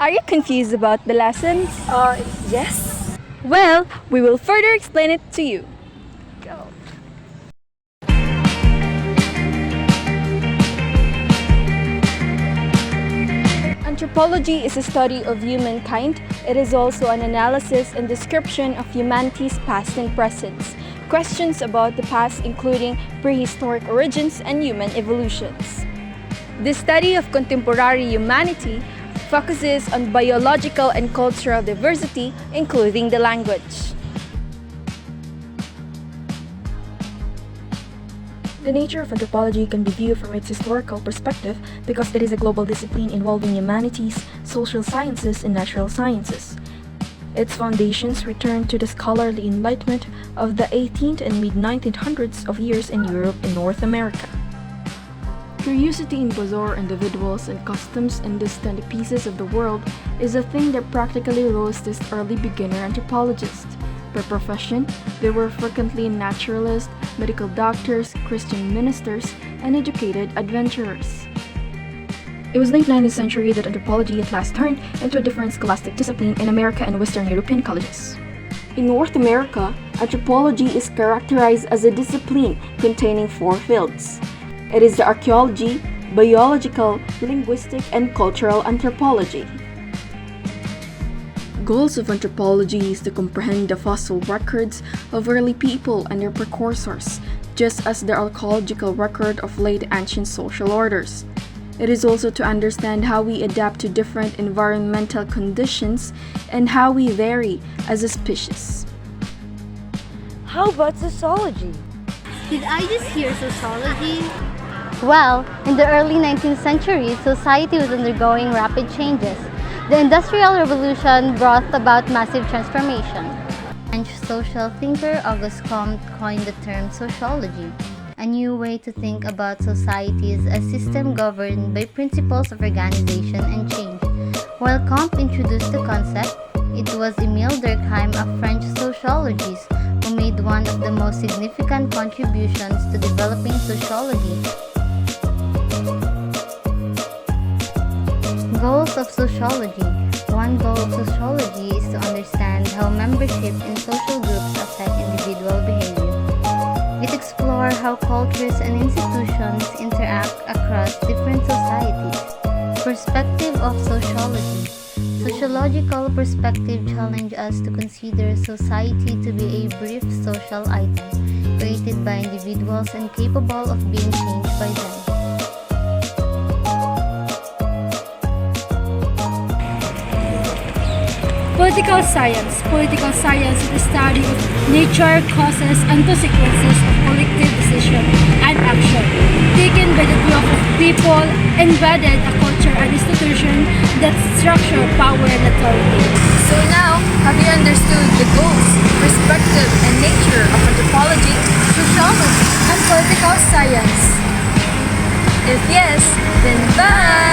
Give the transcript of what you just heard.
Are you confused about the lessons? Yes. Well, we will further explain it to you. Go. Anthropology is a study of humankind. It is also an analysis and description of humanity's past and present. Questions about the past including prehistoric origins and human evolutions. The study of contemporary humanity focuses on biological and cultural diversity, including the language. The nature of anthropology can be viewed from its historical perspective because it is a global discipline involving humanities, social sciences, and natural sciences. Its foundations return to the scholarly enlightenment of the 18th and mid-1900s of years in Europe and North America. Curiosity in bizarre individuals and customs in distant pieces of the world is a thing that practically rose this early beginner anthropologist. By profession, they were frequently naturalists, medical doctors, Christian ministers, and educated adventurers. It was late 19th century that anthropology at last turned into a different scholastic discipline in America and Western European colleges. In North America, anthropology is characterized as a discipline containing 4 fields. It is the archaeology, biological, linguistic, and cultural anthropology. Goals of anthropology is to comprehend the fossil records of early people and their precursors, just as the archaeological record of late ancient social orders. It is also to understand how we adapt to different environmental conditions and how we vary as a species. How about sociology? Did I just hear sociology? Well, in the early 19th century, society was undergoing rapid changes. The Industrial Revolution brought about massive transformation. French social thinker Auguste Comte coined the term sociology, a new way to think about society as a system governed by principles of organization and change. While Comte introduced the concept, it was Émile Durkheim, a French sociologist, who made one of the most significant contributions to developing sociology. Goals of sociology. One goal of sociology is to understand how membership in social groups affect individual behavior. It explores how cultures and institutions interact across different societies. Perspective of sociology. Sociological perspective challenges us to consider society to be a brief social item, created by individuals and capable of being changed by them. Political science. Political science is the study of nature, causes, and consequences of collective decision and action taken by the group of people, embedded a culture and institution that structure power and authority. So now, have you understood the goals, perspective, and nature of anthropology, sociology, And political science. If yes, then bye!